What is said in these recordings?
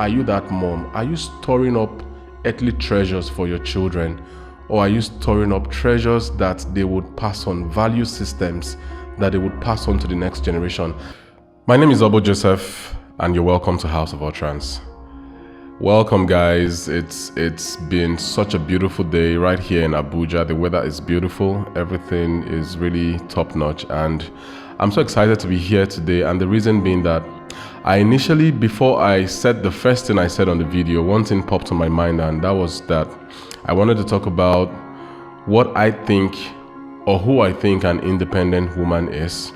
Are you that mom? Are you storing up earthly treasures for your children? Or are you storing up treasures that they would pass on, value systems that they would pass on to the next generation? My name is Obo Joseph, and you're welcome to House of Utterance. Welcome, guys. It's been such a beautiful day right here in Abuja. The weather is beautiful. Everything is really top notch, and I'm so excited to be here today. And the reason being that I initially, before I said the first thing I said on the video, one thing popped to my mind, and that was that I wanted to talk about what I think, or who I think an independent woman is.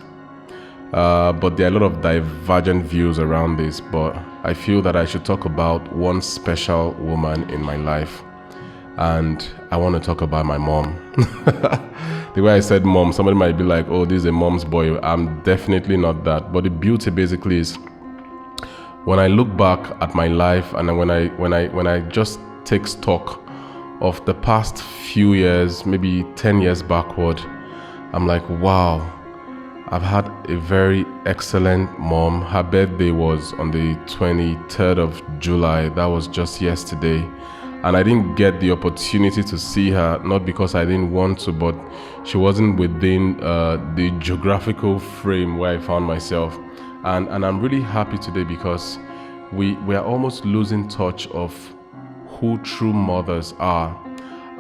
But there are a lot of divergent views around this, but I feel that I should talk about one special woman in my life, and I want to talk about my mom. The way I said mom, somebody might be like, oh, this is a mom's boy. I'm definitely not that. But the beauty basically is when I look back at my life, and when I just take stock of the past few years, maybe 10 years backward, I'm like, wow, I've had a very excellent mom. Her birthday was on the 23rd of July. That was just yesterday. And I didn't get the opportunity to see her, not because I didn't want to, but she wasn't within the geographical frame where I found myself. And I'm really happy today because we are almost losing touch of who true mothers are.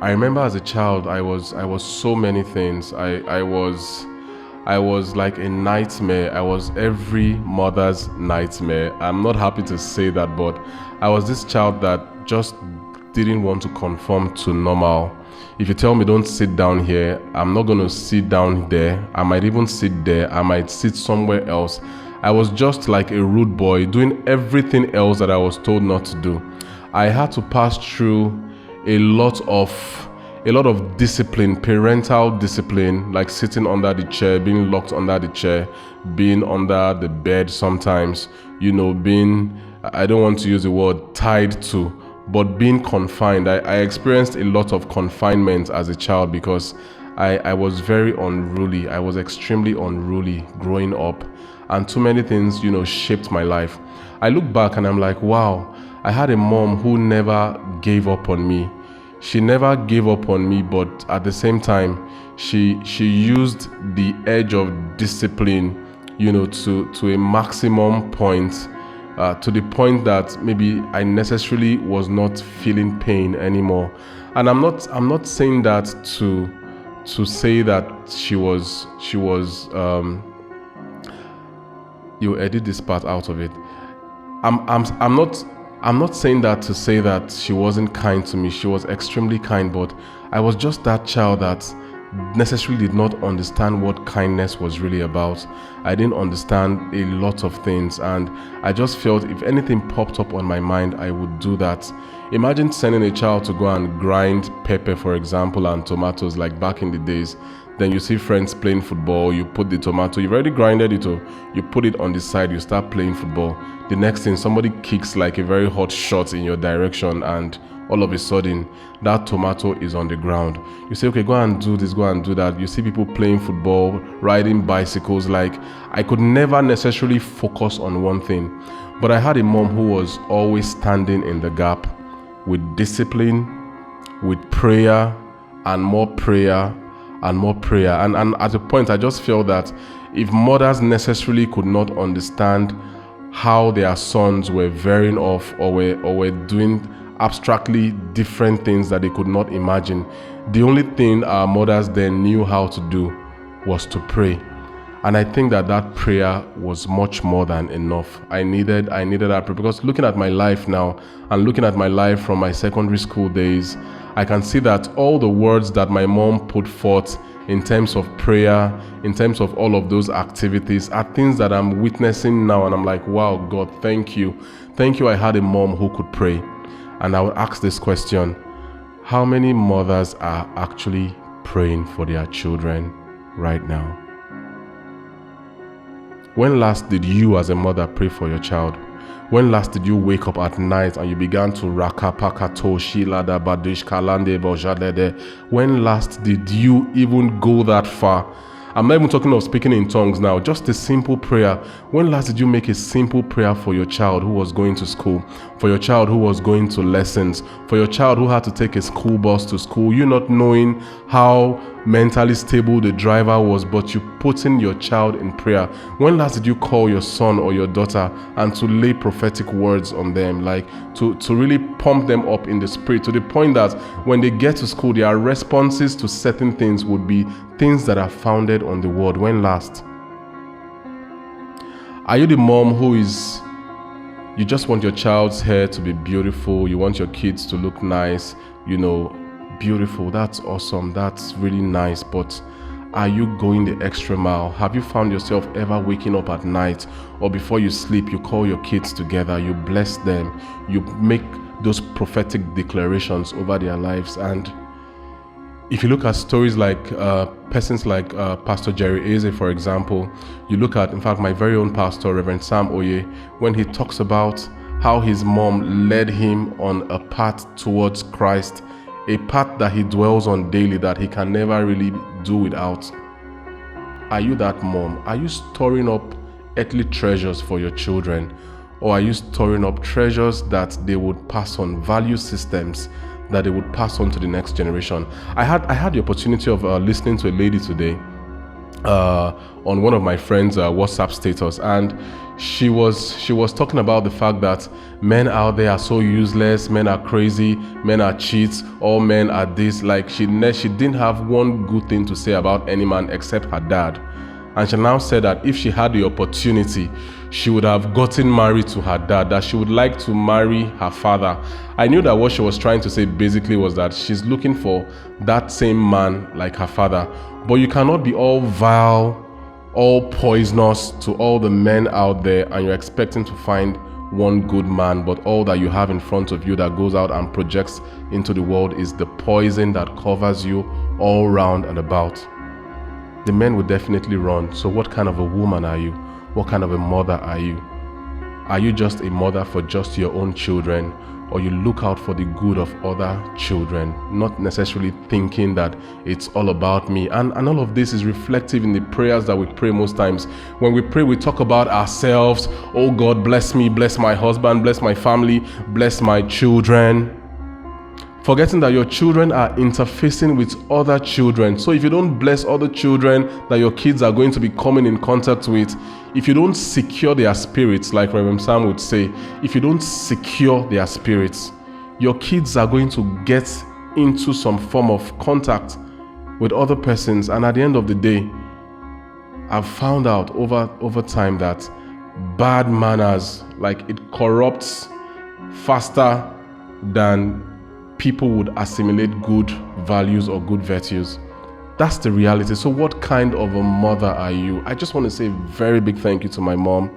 I remember as a child, I was so many things. I was like a nightmare. I was every mother's nightmare. I'm not happy to say that, but I was this child that just didn't want to conform to normal. If you tell me don't sit down here, I'm not going to sit down there. I might even sit there. I might sit somewhere else. I was just like a rude boy doing everything else that I was told not to do. I had to pass through a lot of discipline, parental discipline, like sitting under the chair, being locked under the chair, being under the bed sometimes, being, I don't want to use the word tied to, but being confined. I experienced a lot of confinement as a child because I was very unruly. I was extremely unruly growing up, and too many things, shaped my life. I look back and I'm like, wow, I had a mom who never gave up on me. She never gave up on me, but at the same time, she used the edge of discipline, to a maximum point, to the point that maybe I necessarily was not feeling pain anymore. And I'm not saying that to say that she was you edit this part out of it. I'm not saying that to say that she wasn't kind to me. She was extremely kind, but I was just that child that necessarily did not understand what kindness was really about. I didn't understand a lot of things, and I just felt if anything popped up on my mind, I would do that. Imagine sending a child to go and grind pepper, for example, and tomatoes like back in the days. Then you see friends playing football, you put the tomato, you've already grinded it, you put it on the side, you start playing football. The next thing, somebody kicks like a very hot shot in your direction, and all of a sudden, that tomato is on the ground. You say, okay, go and do this, go and do that. You see people playing football, riding bicycles. Like, I could never necessarily focus on one thing. But I had a mom who was always standing in the gap with discipline, with prayer, and more prayer, and more prayer. And at a point, I just felt that if mothers necessarily could not understand how their sons were veering off or were doing abstractly different things that they could not imagine, the only thing our mothers then knew how to do was to pray. And I think that prayer was much more than enough. I needed that prayer, because looking at my life now and looking at my life from my secondary school days, I can see that all the words that my mom put forth in terms of prayer, in terms of all of those activities, are things that I'm witnessing now. And I'm like, wow, God, thank you. Thank you I had a mom who could pray. And I would ask this question: how many mothers are actually praying for their children right now? When last did you as a mother pray for your child? When last did you wake up at night and you began to rakapakato shilada badish kalande bojadede? When last did you even go that far I'm not even talking of speaking in tongues now, just a simple prayer. When last did you make a simple prayer for your child who was going to school, for your child who was going to lessons, for your child who had to take a school bus to school, you not knowing how mentally stable the driver was, but you putting your child in prayer? When last did you call your son or your daughter and to lay prophetic words on them, like to really pump them up in the spirit, to the point that when they get to school, their responses to certain things would be things that are founded on the word? When last? Are you the mom who is, you just want your child's hair to be beautiful, you want your kids to look nice, beautiful, that's awesome, that's really nice, but are you going the extra mile? Have you found yourself ever waking up at night or before you sleep, you call your kids together, you bless them, you make those prophetic declarations over their lives? And if you look at stories like persons like Pastor Jerry Eze, for example, you look at, in fact, my very own pastor, Reverend Sam Oye, when he talks about how his mom led him on a path towards Christ, a path that he dwells on daily, that he can never really do without. Are you that mom? Are you storing up earthly treasures for your children? Or are you storing up treasures that they would pass on, value systems that they would pass on to the next generation? I had the opportunity of listening to a lady today on one of my friends' WhatsApp status, and she was talking about the fact that men out there are so useless, men are crazy, men are cheats, all men are this. Like she didn't have one good thing to say about any man except her dad. And she now said that if she had the opportunity, she would have gotten married to her dad, that she would like to marry her father. I knew that what she was trying to say basically was that she's looking for that same man like her father. But you cannot be all vile, all poisonous to all the men out there and you're expecting to find one good man, but all that you have in front of you that goes out and projects into the world is the poison that covers you all round and about. The men will definitely run. So what kind of a woman are you? What kind of a mother are you? Are you just a mother for just your own children, or you look out for the good of other children, not necessarily thinking that it's all about me? And all of this is reflective in the prayers that we pray most times. When we pray, we talk about ourselves. Oh God, bless me, bless my husband, bless my family, bless my children. Forgetting that your children are interfacing with other children. So if you don't bless other children that your kids are going to be coming in contact with, if you don't secure their spirits, like Reverend Sam would say, if you don't secure their spirits, your kids are going to get into some form of contact with other persons. And at the end of the day, I've found out over time that bad manners, like it corrupts faster than people would assimilate good values or good virtues. That's the reality. So what kind of a mother are you? I just want to say a very big thank you to my mom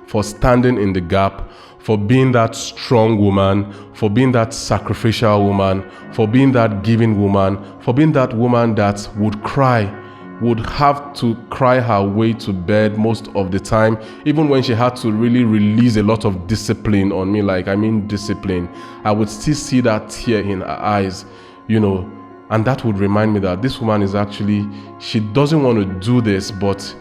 for standing in the gap, for being that strong woman, for being that sacrificial woman, for being that giving woman, for being that woman that would cry, would have to cry her way to bed most of the time, even when she had to really release a lot of discipline on me. Like, I mean discipline. I would still see that tear in her eyes, and that would remind me that this woman is actually, she doesn't want to do this, but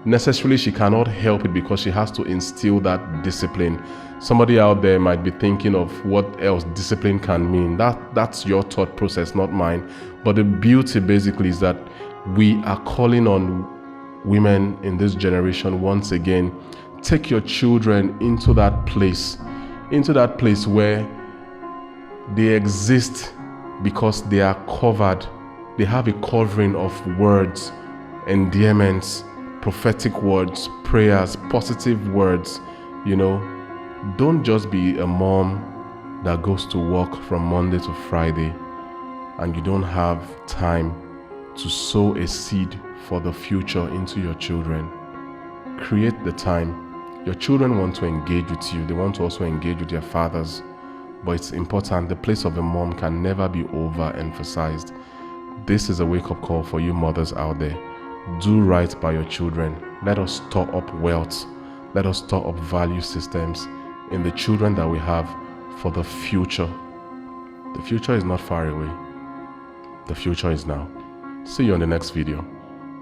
necessarily she cannot help it because she has to instill that discipline. Somebody out there might be thinking of what else discipline can mean. That's your thought process, not mine. But the beauty basically is that we are calling on women in this generation once again. Take your children into that place where they exist because they are covered. They have a covering of words, endearments, prophetic words, prayers, positive words. Don't just be a mom that goes to work from Monday to Friday and you don't have time to sow a seed for the future into your children. Create the time. Your children want to engage with you. They want to also engage with their fathers. But it's important. The place of a mom can never be overemphasized. This is a wake-up call for you mothers out there. Do right by your children. Let us store up wealth. Let us store up value systems in the children that we have for the future. The future is not far away. The future is now. See you on the next video.